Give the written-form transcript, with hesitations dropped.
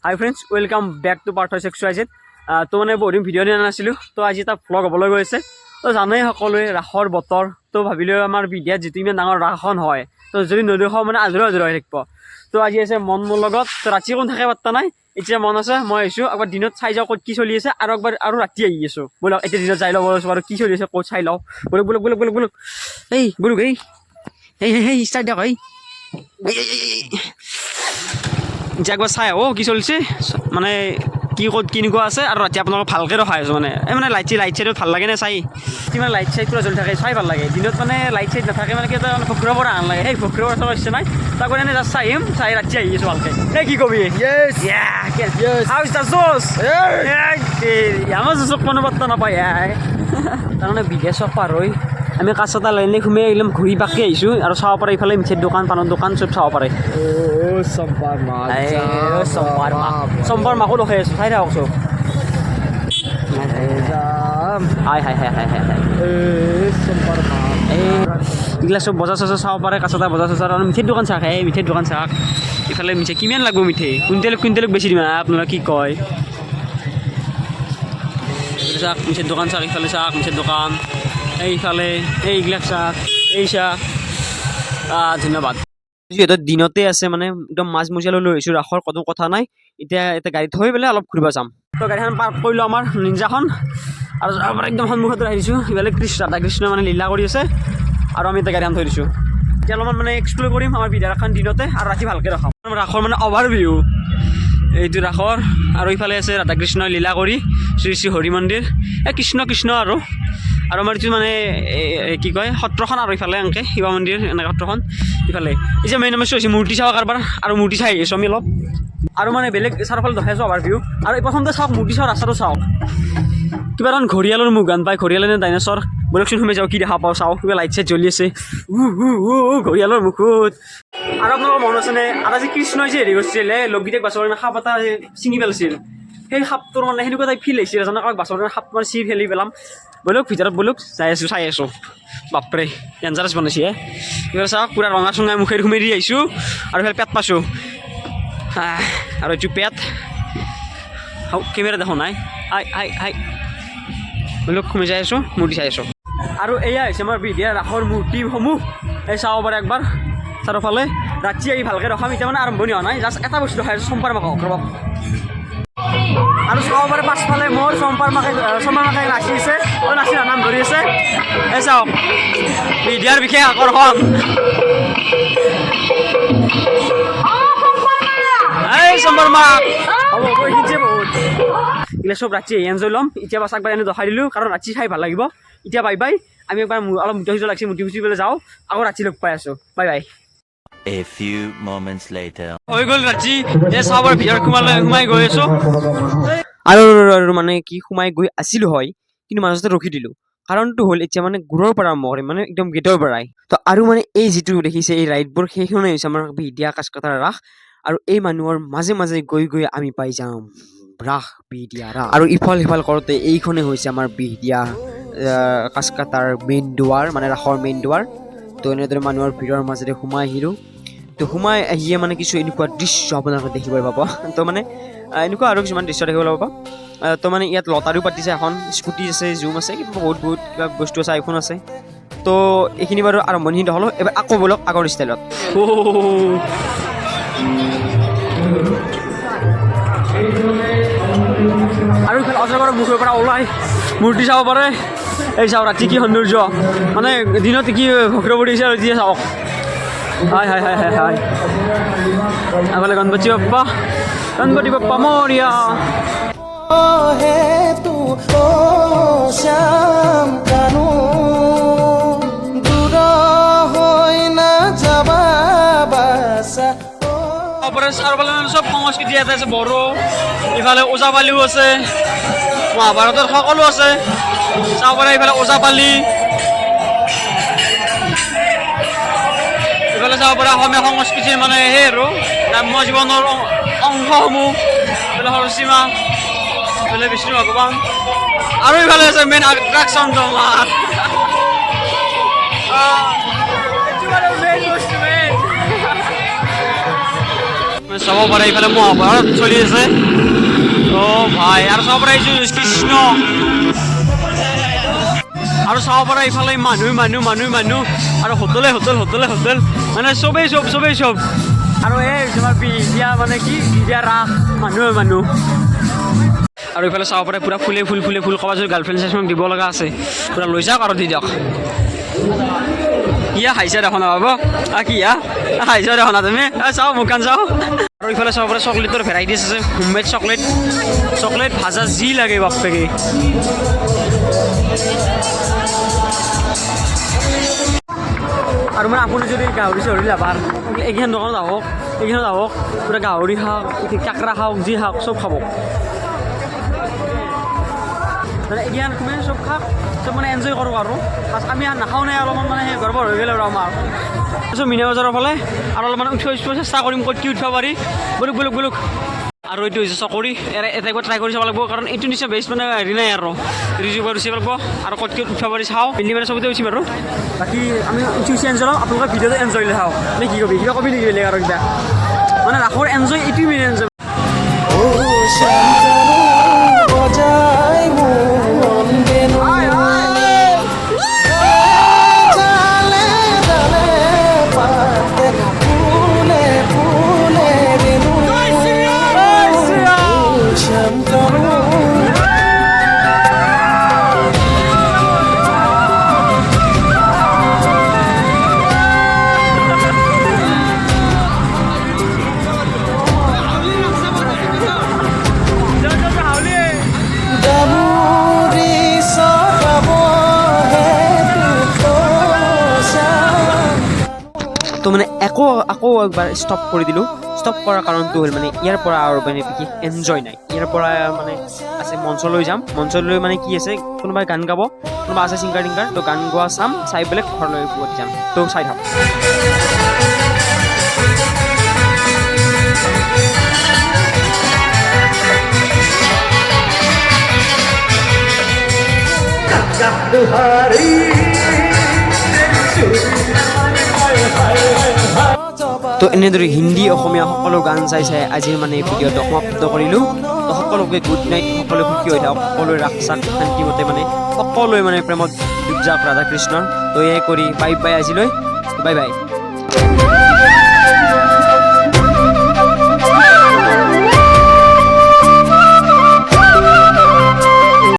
High friends, welcome back to Parth exercised. তো মানে বহুত দিন ভিডিঅ' দিয়া নাছিলোঁ, তো আজি এটা ভ্লগ হ'বলৈ গৈ আছে। তো জানেই সকলোৱে ৰাসৰ বতৰ, তো ভাবিলেও আমাৰ বিদ্যাত যিটো ইমান ডাঙৰ ৰাসখন হয়, তো যদি নেদেখাওঁ মানে আজৰি হৈ থাকিব। তো আজি আছে মন মোৰ লগত, তো ৰাতি কোন থাকে পাত্তা নাই। এতিয়া মন আছে, মই আহিছোঁ একবাৰ দিনত চাই যাওঁ ক'ত কি চলি আছে, আৰু একবাৰ আৰু ৰাতি আহি আছোঁ। ব'লক এতিয়া দিনত যাই ল'ব আছোঁ আৰু কি চলি আছে ক'ত চাই লওঁ। ব'লক ব'লক ব'লক ব'লক ব'লক এই ব'লক এই ষ্টাৰ্ট দিয়ক এই যে একবাৰ চাই আহোঁ কি চলিছে, মানে কি ক'ত কেনেকুৱা আছে, আৰু ৰাতি আপোনালোকক ভালকৈ ৰখাই আছোঁ। মানে লাইট চাইডত ভাল লাগে নে চাই, মানে লাইট চাইড পুৰা জ্বলি থাকে, চাই ভাল লাগে। দিনত মানে লাইট চাইড নাথাকে, মানে কি এটা ভক্ৰৰ পৰা আন লাগে, সেই ভক্ৰৰ পৰা চাব ইচ্ছা নাই। তাক এনে জাষ্ট চাই আহিম, চাই ৰাতি আহি আছোঁ ভালকৈ। এই কি কবি আমাৰ জোচক কোনো পাত্তা নাপায়। তাৰমানে বিদেশক পাৰ হৈ আমি কাছটা লাইনে সোমাই একদম ঘূৰি বাকী আহিছোঁ, আৰু চাব পাৰে ইফালে মিঠাইৰ দোকান, পাণৰ দোকান চব চাব পাৰে। চম্পাৰ মাকো দেখাই আছোঁ, চাই থাকক চব। এইগিলা চব বজাৰ চজাৰ চাব পাৰে, কাছটা বজাৰ চজাৰ, আৰু মিঠাইৰ দোকান চাওক। মিঠাইৰ দোকান চাওক, ইফালে মিঠাই কিমান লাগব, মিঠাই কুইণ্টেলক বেছি দিম আপোনালোকে কি কয়। চাওক মিঠাইৰ দোকান চাওক, ইফালে চাওক মিঠাইৰ দোকান, এইফালে এইবিলাক চাওক, এই চাওক। ধন্যবাদ। যিহেতু দিনতে আছে, মানে একদম মাজমজিয়ালৈ লৈ আহিছোঁ ৰাসৰ, কোনো কথা নাই। এতিয়া গাড়ীত থৈ পেলাই অলপ ঘূৰিব যাম। তো গাড়ীখন পাৰ্ক কৰিলোঁ আমাৰ নিঞ্জাখন, আৰু আমাৰ একদম সন্মুখত আহিছোঁ। ইফালে ৰাধা কৃষ্ণ মানে লীলা কৰি আছে, আৰু আমি এতিয়া গাড়ীখন থৈ দিছোঁ। এতিয়া অলপমান মানে এক্সপ্ল'ৰ কৰিম আমাৰ বিদ্যালয়খন দিনতে, আৰু ৰাতি ভালকৈ ৰখাম। ৰাসৰ মানে অভাৰভিউ এইটো ৰাসৰ, আৰু ইফালে আছে ৰাধা কৃষ্ণ লীলা কৰি শ্ৰী শ্ৰী হৰি মন্দিৰ, কৃষ্ণ কৃষ্ণ আৰু আমাৰ যিটো মানে কি কয় সত্ৰখন, আৰু ইফালে এনেকৈ শিৱ মন্দিৰ এনেকৈ সত্ৰখন। ইফালে এই যে মেইন সমস্যা হৈছে মূৰ্তি চাওঁ কাৰোবাৰ, আৰু মূৰ্তি চাই আহিছোঁ আমি অলপ, আৰু মানে বেলেগ চাৰিওফালে দেখাইছোঁ অভাৰভিউ। আৰু এই প্ৰথমতে চাওক মূৰ্তি চাওঁ, ৰাস্তাটো চাওক, কিবা এখন ঘৰিয়ালৰ মুখ গান পায়, ঘৰিয়াল নে ডাইনছৰ। বলকচোন সোমাই যাওঁ, কি দেখা পাওঁ চাওঁ। কিবা লাইট চাইট জ্বলি আছে ঘৰিয়ালৰ মুখত। আৰু আপোনালোকৰ মনত আছেনে, আৰু আজি কৃষ্ণই যে হেৰি কৰিছিলে, লগগীতাক বাছৰ কাৰণে সাপ এটা ছিঙি পেলাইছিল, সেই সাপটোৰ মানে সেনেকুৱা টাইপ ফিল আহিছিল, জানো কাৰোবাক বাছৰ কাৰণে সাপ মানে চিৰি ফেলি পেলাম। বলক ভিতৰত বলক, চাই আছোঁ বাপৰে ডেঞ্জাৰাছ বনাইছে। এইবাৰ চাওক পূৰা ৰঙা চঙা মুখেৰে সোমাই দি আহিছোঁ, আৰু সেইফালে পেট পাইছোঁ, আৰু এইটো পেট কেমেৰা দেখোঁ নাই। বলক সোমাই যাই আছোঁ, মূৰ্তি চাই আছোঁ। আৰু এয়া হৈছে আমাৰ বিদ্যা ৰাসৰ মূৰ্তিসমূহ, এই চাব পাৰে একবাৰ চাৰিওফালে। ৰাতি আহি ভালকৈ ৰখাম, এতিয়া মানে আৰম্ভণি হোৱা নাই, জাষ্ট এটা বস্তু দেখাই আছোঁ, চম্পাৰ মাকক ৰ'ব। আৰু চাব পাৰে পাছফালে মোৰ চম্পাৰ মাকে নাচি আছে, নাচি নাম ধৰি আছে। এই চাওক বিদ্যাৰ বিশেষ আকৰ্ষণ, এই চম্পাৰ মাক হ'ব বহুত এইগিলা চব ৰাতি এনজয় ল'ম। এতিয়া বাছ একবাৰ এনে দেখাই দিলোঁ, কাৰণ ৰাতি চাই ভাল লাগিব। এতিয়া বাই বাই, আমি একবাৰ অলপ মুঠি লাগিছে, মুঠি পেলাই যাওঁ, আকৌ ৰাতি লগ পাই আছোঁ। Bye bye. A few moments later. হৈ গ'ল ৰাতি, এই চাবৰ ভিতৰত সোমাই গৈ আছোঁ, আৰু মানে কি সোমাই গৈ আছিলোঁ হয়, কিন্তু মাজতে ৰখি দিলোঁ। কাৰণটো হ'ল এতিয়া মানে গুৰৰ পৰা আৰম্ভ কৰিম, মানে একদম গেটৰ পৰাই। তো আৰু মানে এই যিটো দেখিছে এই ৰাইডবোৰ, সেইখনেই হৈছে আমাৰ বিদ্যা কাছকটাৰ ৰাস। আৰু এই মানুহৰ মাজে মাজে গৈ গৈ আমি পাই যাম ৰাস বিদ্যা ৰাস। আৰু ইফাল সিফাল কৰোঁতে এইখনেই হৈছে আমাৰ বিদ্যা কাছকটাৰ মেইন দুৱাৰ, মানে ৰাসৰ মেইন দুৱাৰ। তো এনেদৰে মানুহৰ ভিৰৰ মাজেৰে সোমাই আহিলোঁ। তো সোমাই আহিয়ে মানে কিছু এনেকুৱা দৃশ্য আপোনালোকে দেখিবলৈ পাব। তো মানে এনেকুৱা আৰু কিছুমান দৃশ্য দেখিবলৈ পাব। তো মানে ইয়াত লটাৰীও পাতিছে, এখন স্কুটি আছে, জুম আছে, কিবা বহুত কিবা বস্তু আছে, আইফোন আছে। তো এইখিনি বাৰু আৰম্ভণি হ'লোঁ। এবাৰ আকৌ ব'লক আগৰ ষ্টাইলত। আৰু ইফালে অজগৰৰ মুখৰ পৰা ওলাই মূৰ্তি চাব পাৰে। এই চাওক ৰাতি কি সৌন্দৰ্য, মানে দিনত কি ভক্ৰ পৰিছে, আৰু এতিয়া চাওক এফালে গণপতি বাপ্পা মৰিয়া। চাৰিওফালে চব সংস্কৃতি ইয়াতে আছে, বড়ো, ইফালে ওজাপালিও আছে, মহাভাৰতৰ সকলো আছে চাব পাৰে। ইফালে ওজাপালি, ইফালে চাব পাৰে অসমীয়া সংস্কৃতিৰ মানে সেই আৰু গ্ৰাম্য জীৱনৰ অংশসমূহ। ইফালে সৰসীমা, ইফালে বিষ্ণু ভগৱান, আৰু ইফালে আছে মেইন এট্ৰেকশ্যন তোমাৰ মানে চাব পাৰে এইফালে মহাভাৰত চলি আছে অ' ভাই আৰু চাব পাৰে এইটো কৃষ্ণ আৰু চাব পাৰে এইফালে মানুহ আৰু হোটেলে মানে চবেই চব আৰু এই তোমাৰ বিয়া মানে কি বিয়া ৰাস মানুহ আৰু এইফালে চাব পাৰে পুৰা ফুলে ফুল ক'ৰবাত যদি গাৰ্লফ্ৰেণ্ড চাৰ্লফ্ৰেণ্ড দিব লগা আছে পুৰা লৈ যাওক আৰু দি দিয়ক ইয়া হাইছা দেখোন বাব কি হাইছা দেখোন তুমি চাওঁ মুখান চাওঁ আৰু ইফালে চাব পাৰে চকলেটৰ ভেৰাইটিছ আছে হোমমেড চকলেট ভাজা যি লাগে বাপেকে আৰু মানে আপুনি যদি গাহৰি চাহৰি লাভাৰ এইকেইখন দোকানত আহক পুৰা গাহৰি খাওক কাকৰা খাওক যি খাওক চব খাব মানে এইকেইখন তুমি চব খাওক চব মানে এনজয় কৰোঁ আৰু আমি নাখাওঁ নাই অলপমান মানে সেই গৰ্বৰ হৈ গ'ল আৰু আমাৰ তাৰপিছত মিনা বজাৰৰ ফালে আৰু অলপমান উঠিব চেষ্টা কৰিম ক'ত কি উঠিব পাৰি বলুক আৰু এইটো হৈছে চকৰি এটা ট্ৰাই কৰি চাব লাগিব কাৰণ এইটো নিচিনা বেষ্ট মানে হেৰি নাই আৰু ৰিজুভাৰ উঠিব লাগিব আৰু ক'ত কি উঠিব পাৰি চাওঁ পিন্ধি মানে চবতে উঠিম আৰু বাকী আমি উঠি এনজয় লওঁ আপোনালোকে ভিডিঅ'টো এনজয় লৈ চাওঁ নে কি কবি কিবা কবি নেকি বেলেগ আৰু কিবা মানে ৰাসৰ এনজয় এইটোৱে মেইন এনজয় তো মানে আকৌ একবাৰ ষ্টপ কৰি দিলোঁ ষ্টপ কৰাৰ কাৰণটো হ'ল মানে ইয়াৰ পৰা আৰু মানে বিশেষ এনজয় নাই ইয়াৰ পৰা মানে আছে মঞ্চলৈ যাম মঞ্চলৈ মানে কি আছে কোনোবাই গান গাব কোনোবা আছে ছিংগাৰ তো গান গোৱা চাই পেলাই ঘৰলৈ উভতি যাম তো চাই থাক তো এনেদৰে হিন্দী অসমীয়া সকলো গান চাই আজিৰ মানে ভিডিঅ'টো সমাপ্ত কৰিলোঁ তো সকলোকে গুড নাইট সকলো সুখী হৈ থাকক সকলোৱে ৰাস চাক শান্তিমতে মানে সকলোৱে মানে প্ৰেমত ডুব যাওক ৰাধা কৃষ্ণৰ তো এয়াই কৰি বাই আজিলৈ বাই